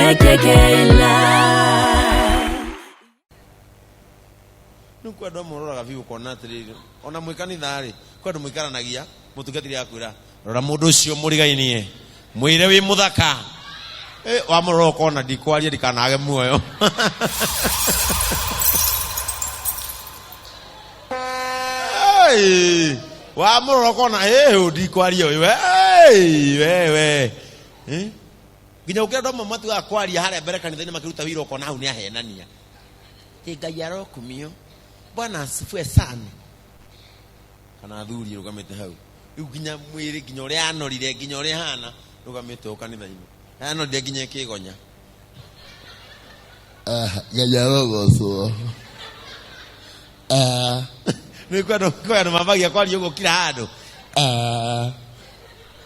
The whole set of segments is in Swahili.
ekekela nuko ndo morora viu kona atiri ona mwikanithari kwa ndo mwikaranagia mutungatiri akwira rora mundu ucio murigainie mwire wi muthaka wa morora kona ndikwaria ndikanage muoyo wa morora kona ndikwaria wewe ginya ukenda mama tu akwaria hare mbere kanitha-ini makiruta wira kona hau ni ahenania Ngai arokumio Bwana asifiwe sana kana thuri rugamite hau ginya mwiri ginya uri anorire ginya uri hana rugamite ukanitha-ini anorire ginya kigonya Ngai arogocwo ni kwenda mamagia kwaria ugo kila handu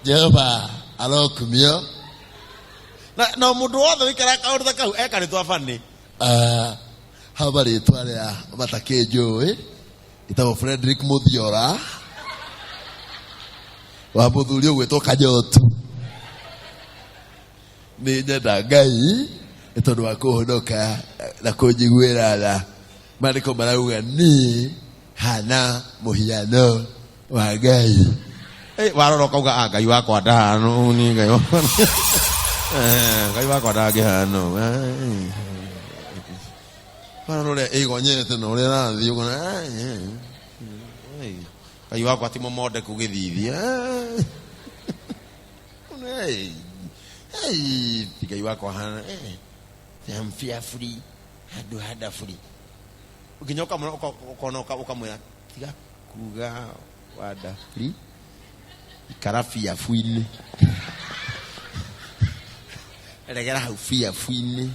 Jehova arokumio na mundu wothe wikara kaundu kau ekaritwa bani habari twaria batakenjui itabo Frederick Muthiora wa muthuri ugwitwo Kanyotu ni nyenda Ngai itondu wa kuhonoka na kunjiguira tha mariko marauga ni hana muhiano wa Ngai warora kauga Ngai wakwa ndahano ni Ngai wakwa Ngai wakwa ndangihano Parole igonyete no ri rathi ugona Ngai wakwa ti momode kugithithia Ngai wakwa hana I'm fearfully hadu hada free ukinyoka ukonoka ukamwira tiga kuga wada free ikarafia fuini eregera hau fia fuini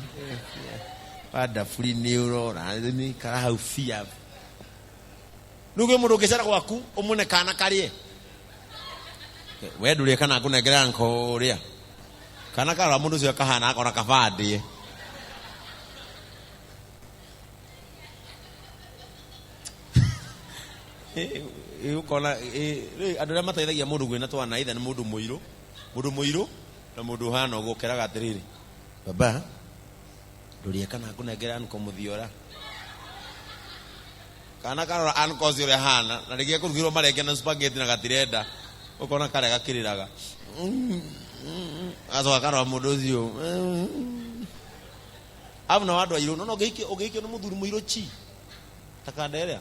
wada free neurora ni kara hau fia nuge mundu gicera gwaku umune kana karie we nduri kana kunegera nko ria kana kara mundu cio kahana akona kabandi ukona andũ mateithagia mũndũ gwĩna twana ithe nĩ mũndũ mũirũ na mũndũ hana gũkeraga atiriri baba ndoria kana kunengera anko Muthiora kana karora anko cio hana na rĩgia kũrugirwo marenge na spaghetti na gatirenda ukona kare gakiriraga azoka karora mũndũ ũcio abuna wadu airo no ũgeikio nĩ mũthuri mũirũ chi takanderea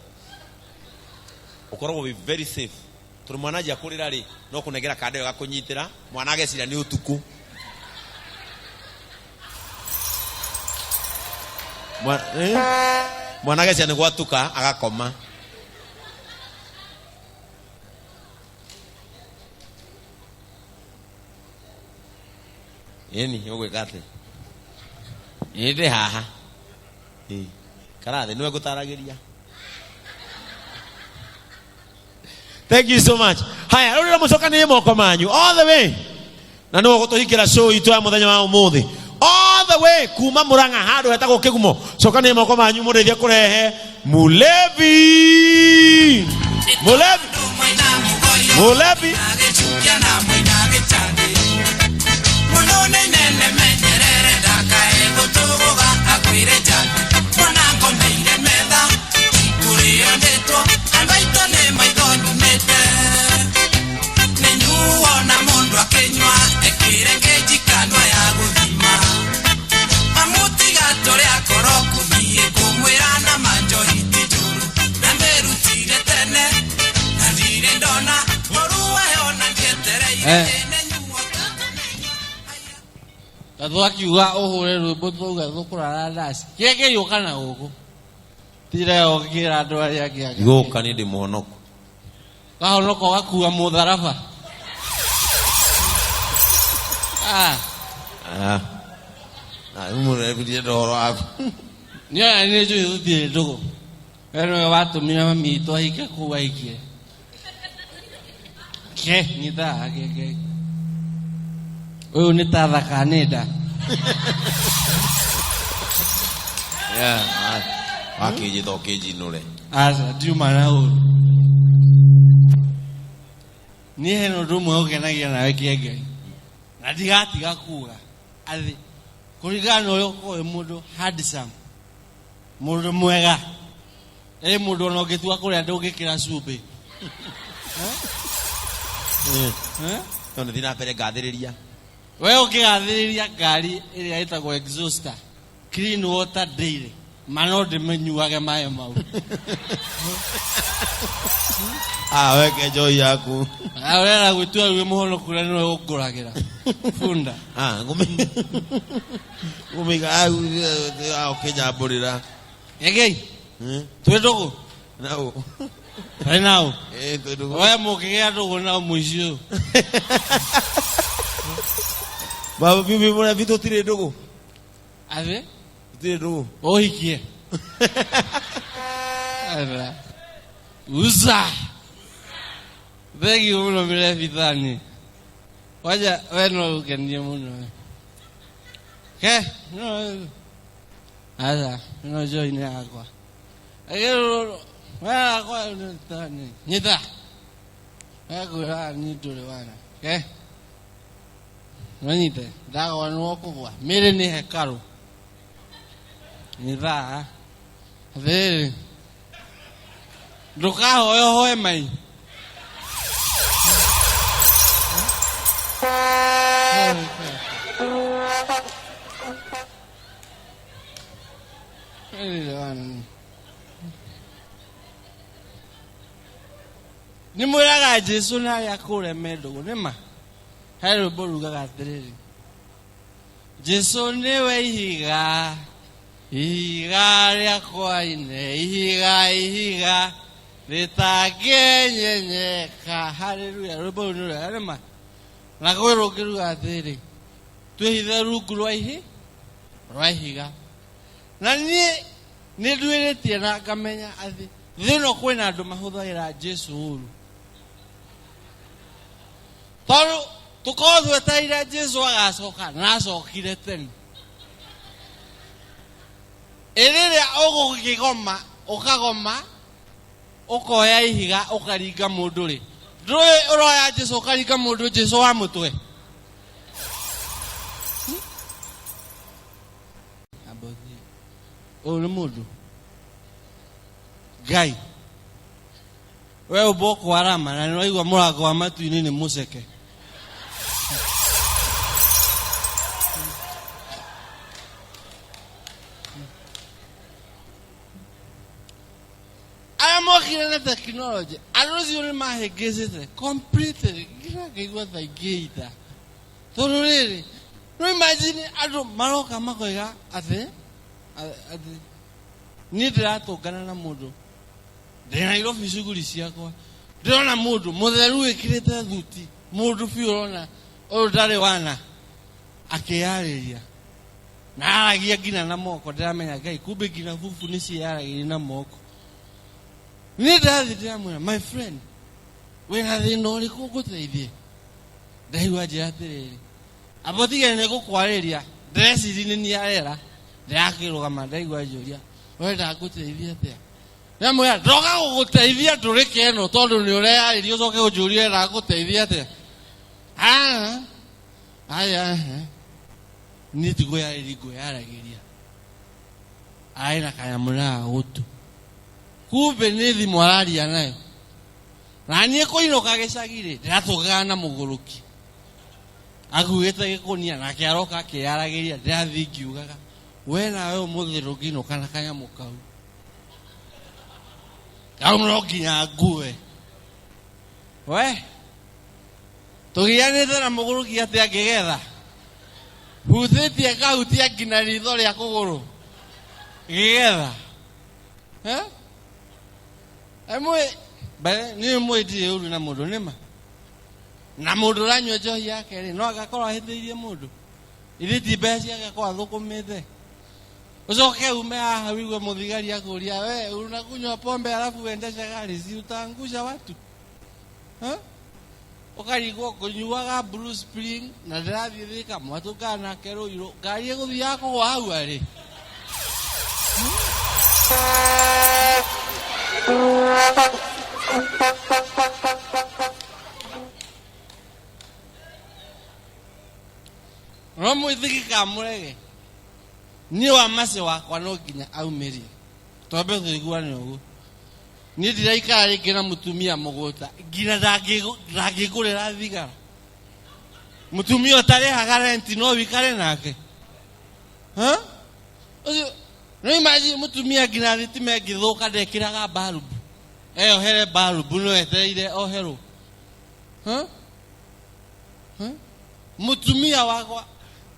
ukorwo be very safe turi mwana ja kurira ri no kunegera kande gakunyitira mwana agecira ni utuku mwana agecira ni gwatuka agakoma yeni ugwekate inde haha karathe niwe gutaragiria. Thank you so much. Haya, rũrĩra mũcokanĩrie moko manyu all the way. Na no gũtũhingĩra show itu ya mũthenya wa ũmũthĩ. All the way kuma Murang'a handũ hetagwo Kĩgumo. Cokanĩrie moko manyu mũrĩithia kũrehe Mulevi. Akiuga uhure rwimbo twauga thukurara ndasi kĩrĩa gĩũka na gũkũ tireo gĩkĩra andũ arĩa angĩ gũka nĩ ndĩ mũhonoku kahonoko gakua mũtharaba mũrebirie ndoro waku nĩoya nĩ njũĩ tũtirĩ ndũgũ we nĩwe watũmire mami itũ ahike kũu ahikie nyitaga ũyũ nĩ ta thakanĩnda wakĩnjĩtha ũkĩnjinũre aca ndiuma na ũru niĩ hena ũndũ ũmwe ũkenagia nawe kĩengei na ndigatiga kuga athĩ Kurigana uyo ko mundu handsome. Mundu mwega. Mundu no gitua kuria ndungikira cumbi. None thina mbere ngathiriria. We ukigathiriria ngari iria itagwo exhauster. Clean water daily. Mano ndimenyuage mayo mau. Weke joy yaku. Awera gwitua rwe muhono kuria no ukuragira. Funda. Ngumiga ukijamburira. Egei. Twedogo. Nao. Nao. Twedogo. Oya mukigia dogo nao mwisho. Baba bibi mwana vitu tire dogo. Ave? Tire dogo. Ohikie. Ala. Uza. Begi uno mire vitani. Waja weno ukenie muno. Ke? No. Ala, no join yakwa. Agero wala kwa tani. Nyita. Agora ni dole wana. Ke? Nanyite, daga wanu kwa. Mire ni hekaru. Nyita. Ave. Nduka hoyo hoye mai. Ni mwiraga Jesu na yakure medogo nima. Hero boruga gatiriri. Jesu niwe ihiga. Ihiga yakwa ine ihiga. Ritagenyenyeka. Hallelujah. Robo nura nima. Nakwero kiruga athiri. Twihithe rungu rwa ihiga. Na ni ndwiritie na ngamenya athi thino kwina andu mahuthagira Jesu uru. Toro tukothwe taira Jesu agacoka na acokire tene. Iriria ugukigoma ukagoma ukoya ihiga ukaringa mundu ri. Ndui uroya Jesu ukaringa mundu Jesu wa mutwe. Olu mundu. Gai. Wewe boko harama na niwaigwa murago wa matu-ini ni museke. Amokire na technology. Arozi ule mahegezete completely kila kigwa thaigita. Tororere. No imagine ado maroka makoiga athe ni ndiratungana na mundu ndina Nairobi cuguri ciakwa ndirona mundu mutheru wikirite thuti mundu fiurona uyu ndari wana akiyariria na aragia ngina na moko ndiramenya Ngai kumbe ngina fufu ni ciaragiria na moko ni ndathi ndiramwira my friend wina thina uriku nguteithie ndaigua njira atiriri abotige ni gukwariria ndreciri ni arera ndakirugama ndaigua njuria wenda nguteithia atia namwe ndoga guguteithia ndurike eno tondu ni ureyariria ucoke unjurie na nguteithia atia aya ni tiguyaragiria aina kanyamuna gutu kumbe ni thimu araria nayo na nie kuinuka gicagiri ndiratugaga na muguruki akuite gikunia na kiaroka kiyaragiria ndirathi ngiugaga we nawe umuthiru ngino kana kanyamu kau kauno nginya ngue we tugianite na muguruki ati angigetha huthitie kautia ngina ritho ria kuguru gigetha amwe ni mwiti uru na mundu nima na mundu ranywa njohi yake ri no agakorwo ahithirie mundu ithiti beci agakorwo athukumite ucoke ume haha wigue muthigari akuria we unakunywa pombe alafu uendeshe gari si utaangusha watu ukarigwo kunyuaga Blue Spring na ndirathi thika mwatuka na keruiro ngari iguthi yako gwa hau ari no mwithiki kamurege ni wa mase wakwa no nginya aumerie twambe tuiguane uguo ni ndiraikara ringi na mutumia mugota nginya ndangigurira thigara mutumia utarehaga renti no wikare nake no imagine mutumia nginya thitima ngithuka ndekiraga barubu eyohere barubu no etereire ohero mutumia wakwa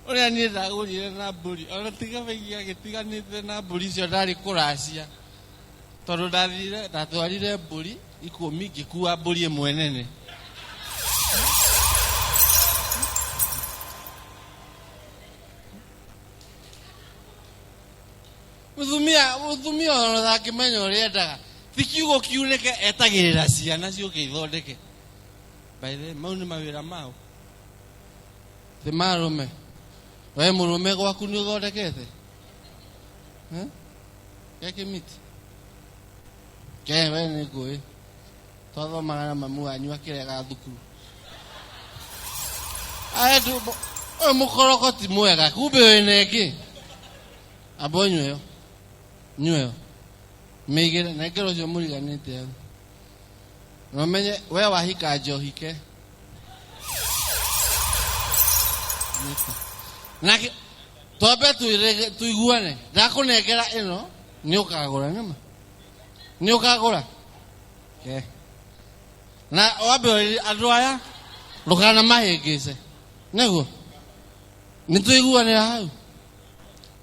uria ni ndagurire na mburi ona tiga baigia gitiganite na mburi cio ndari kuracia tondu ndathire ndatwarire mburi 10 ngikua mburi imwe nene mutumia ona thakimenya uria ndaga tikiugo kiuneke etagirira ciana ciuke ithondeke by the mau ni mawira mao the marume we murume gwaku ni uthondekete yake miti ke we ni ngui twathomaga na mamu wanyu akirega thukuru aendu mukorokoti mwega kumbe wene ki abonyo nyuyo migire na kero cio muriganite no menye we wahika njohike na tobe tuiguane ndakunengera ino ni ukagura nyama ni ukagura ke na wabe andu aya rukana mahingise neguo ni tuiguane hau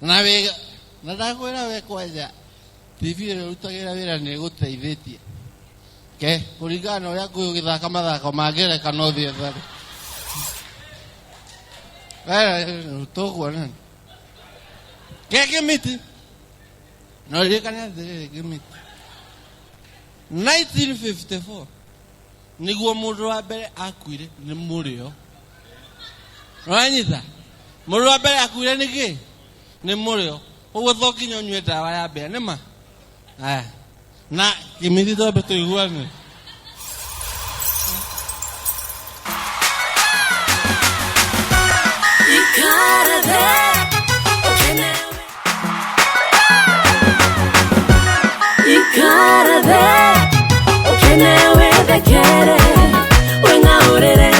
na we na ndakwira we kwaja TV rutagira wira ni guteithitie ke kuringana uria kuyu githaka mathako mangereka no thie thari tuguana ke miti no rikana thire ke miti 1954 niguo mundu wa mbere akuire ni murio ranyita mundu wa mbere akuire ni ki ni murio uguo thokinyo nywe dawa ya mbere nima aya na kimiti tobe tuiguane Okenewe bekere wenga urere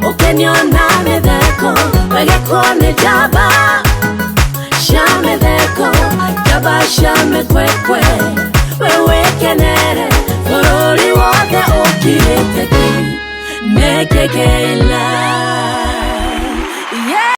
okenyona medeko wegekone jaba shamedeko jaba shamekwekwe wewe kenere forori wote okirete nekekela